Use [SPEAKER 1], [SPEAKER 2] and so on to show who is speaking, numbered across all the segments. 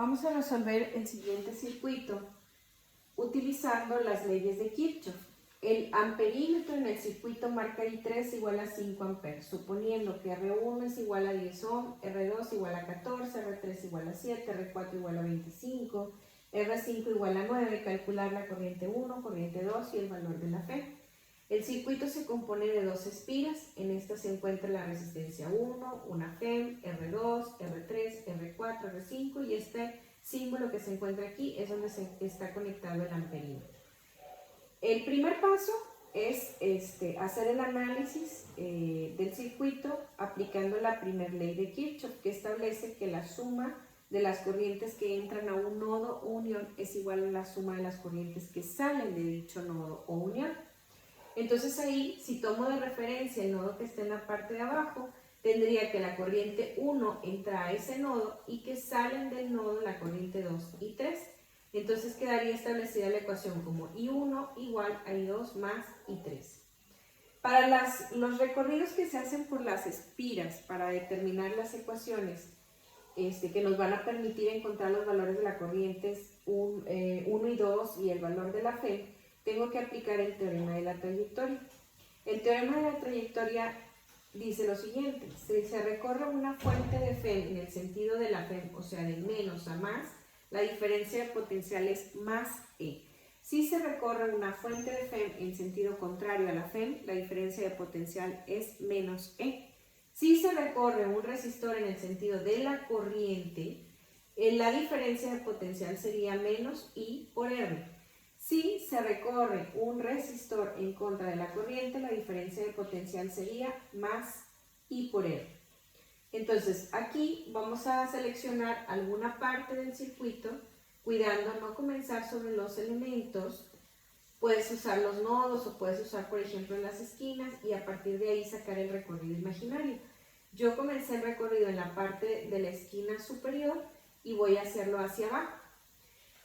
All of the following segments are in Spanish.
[SPEAKER 1] Vamos a resolver el siguiente circuito utilizando las leyes de Kirchhoff. El amperímetro en el circuito marca I3 igual a 5 amperes, suponiendo que R1 es igual a 10 ohm, R2 igual a 14, R3 igual a 7, R4 igual a 25, R5 igual a 9, calcular la corriente 1, corriente 2 y el valor de la FEM. El circuito se compone de dos espiras, en esta se encuentra la resistencia 1, una FEM, R2, R3, R4, R5 y este símbolo que se encuentra aquí es donde está conectado el amperímetro. El primer paso es hacer el análisis del circuito aplicando la primera ley de Kirchhoff, que establece que la suma de las corrientes que entran a un nodo o unión es igual a la suma de las corrientes que salen de dicho nodo o unión. Entonces ahí, si tomo de referencia el nodo que está en la parte de abajo, tendría que la corriente 1 entra a ese nodo y que salen del nodo la corriente 2 y 3. Entonces quedaría establecida la ecuación como I1 igual a I2 más I3. Para los recorridos que se hacen por las espiras para determinar las ecuaciones que nos van a permitir encontrar los valores de la corriente 1 y 2 y el valor de la FEM, tengo que aplicar el teorema de la trayectoria. El teorema de la trayectoria dice lo siguiente: si se recorre una fuente de FEM en el sentido de la FEM, o sea de menos a más, la diferencia de potencial es más E. Si se recorre una fuente de FEM en sentido contrario a la FEM, la diferencia de potencial es menos E. Si se recorre un resistor en el sentido de la corriente, la diferencia de potencial sería menos I por R. Si se recorre un resistor en contra de la corriente, la diferencia de potencial sería más I por R. Entonces, aquí vamos a seleccionar alguna parte del circuito, cuidando no comenzar sobre los elementos. Puedes usar los nodos o puedes usar, por ejemplo, las esquinas y a partir de ahí sacar el recorrido imaginario. Yo comencé el recorrido en la parte de la esquina superior y voy a hacerlo hacia abajo.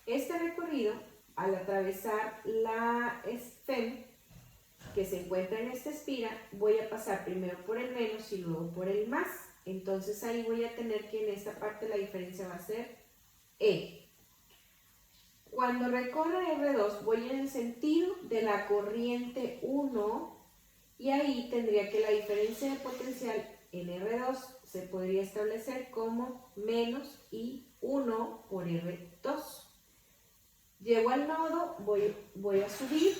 [SPEAKER 1] Este recorrido, al atravesar la FEM que se encuentra en esta espira, voy a pasar primero por el menos y luego por el más. Entonces ahí voy a tener que en esta parte la diferencia va a ser E. Cuando recorra R2 voy en el sentido de la corriente 1 y ahí tendría que la diferencia de potencial en R2 se podría establecer como menos I1 por R2. Llego al nodo, voy a subir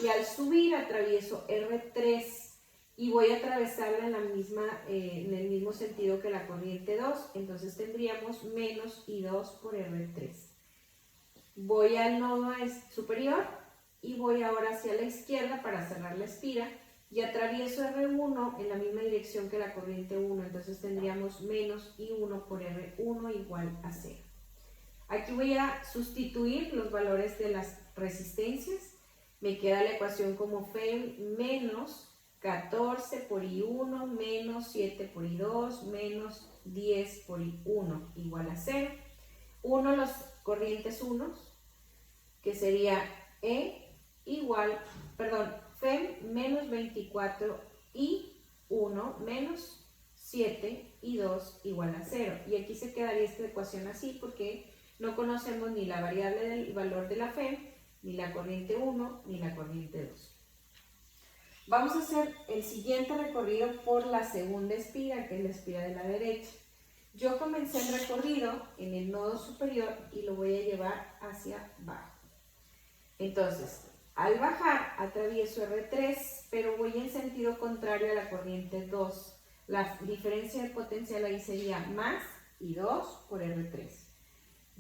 [SPEAKER 1] y al subir atravieso R3 y voy a atravesarla en el mismo sentido que la corriente 2, entonces tendríamos menos I2 por R3. Voy al nodo superior y voy ahora hacia la izquierda para cerrar la espira y atravieso R1 en la misma dirección que la corriente 1, entonces tendríamos menos I1 por R1 igual a 0. Aquí voy a sustituir los valores de las resistencias. Me queda la ecuación como FEM menos 14 por I1 menos 7 por I2 menos 10 por I1 igual a 0. 1 los corrientes 1, que sería FEM menos 24 I1 menos 7 I2 igual a 0. Y aquí se quedaría esta ecuación así porque no conocemos ni la variable del valor de la FEM, ni la corriente 1, ni la corriente 2. Vamos a hacer el siguiente recorrido por la segunda espira, que es la espira de la derecha. Yo comencé el recorrido en el nodo superior y lo voy a llevar hacia abajo. Entonces, al bajar atravieso R3, pero voy en sentido contrario a la corriente 2. La diferencia de potencial ahí sería más I2 por R3.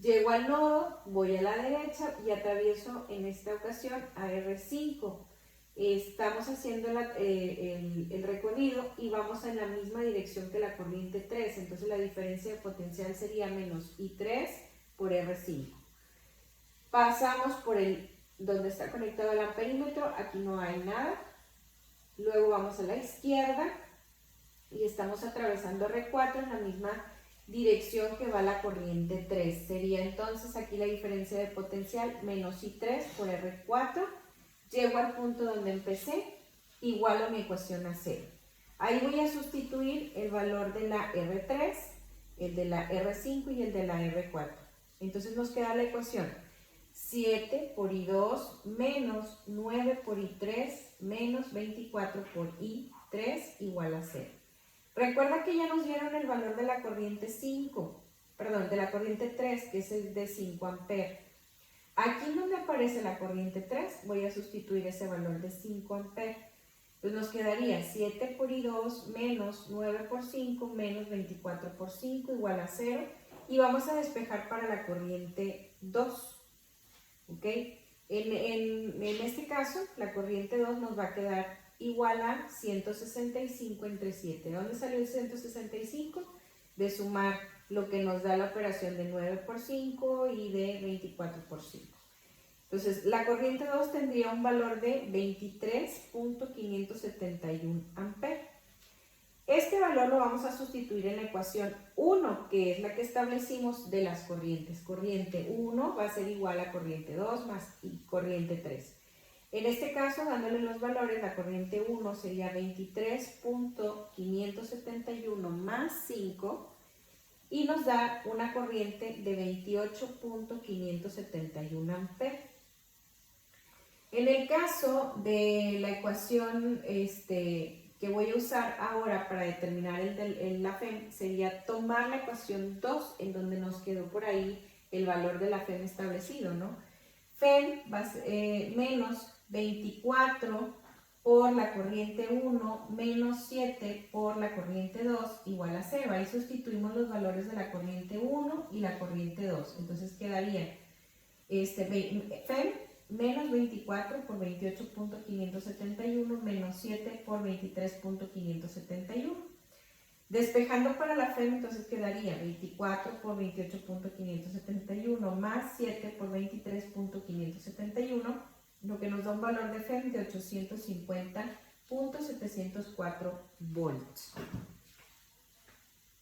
[SPEAKER 1] Llego al nodo, voy a la derecha y atravieso en esta ocasión a R5. Estamos haciendo el recorrido y vamos en la misma dirección que la corriente 3, entonces la diferencia de potencial sería menos I3 por R5. Pasamos por donde está conectado el amperímetro, aquí no hay nada. Luego vamos a la izquierda y estamos atravesando R4 en la misma dirección que va la corriente 3. Sería entonces aquí la diferencia de potencial menos I3 por R4. Llego al punto donde empecé, igualo mi ecuación a 0. Ahí voy a sustituir el valor de la R3, el de la R5 y el de la R4. Entonces nos queda la ecuación 7 por I2 menos 9 por I3 menos 24 por I3 igual a 0. Recuerda que ya nos dieron el valor de la corriente 5, perdón, de la corriente 3, que es el de 5 amperes. Aquí donde aparece la corriente 3, voy a sustituir ese valor de 5 amperes. Entonces nos quedaría 7 por I2 menos 9 por 5 menos 24 por 5 igual a 0. Y vamos a despejar para la corriente 2. ¿Ok? En este caso, la corriente 2 nos va a quedar igual a 165 entre 7. ¿De dónde salió el 165? De sumar lo que nos da la operación de 9 por 5 y de 24 por 5. Entonces, la corriente 2 tendría un valor de 23.571 amperes. Este valor lo vamos a sustituir en la ecuación 1, que es la que establecimos de las corrientes. Corriente 1 va a ser igual a corriente 2 más corriente 3. En este caso, dándole los valores, la corriente 1 sería 23.571 más 5 y nos da una corriente de 28.571 amperes. En el caso de la ecuación que voy a usar ahora para determinar la FEM, sería tomar la ecuación 2, en donde nos quedó por ahí el valor de la FEM establecido, ¿no? FEM va a ser, menos 24 por la corriente 1 menos 7 por la corriente 2 igual a 0. Ahí sustituimos los valores de la corriente 1 y la corriente 2. Entonces quedaría FEM menos 24 por 28.571 menos 7 por 23.571. Despejando para la FEM, entonces quedaría 24 por 28.571 más 7 por 23.571, lo que nos da un valor de FEM de 850.704 volts.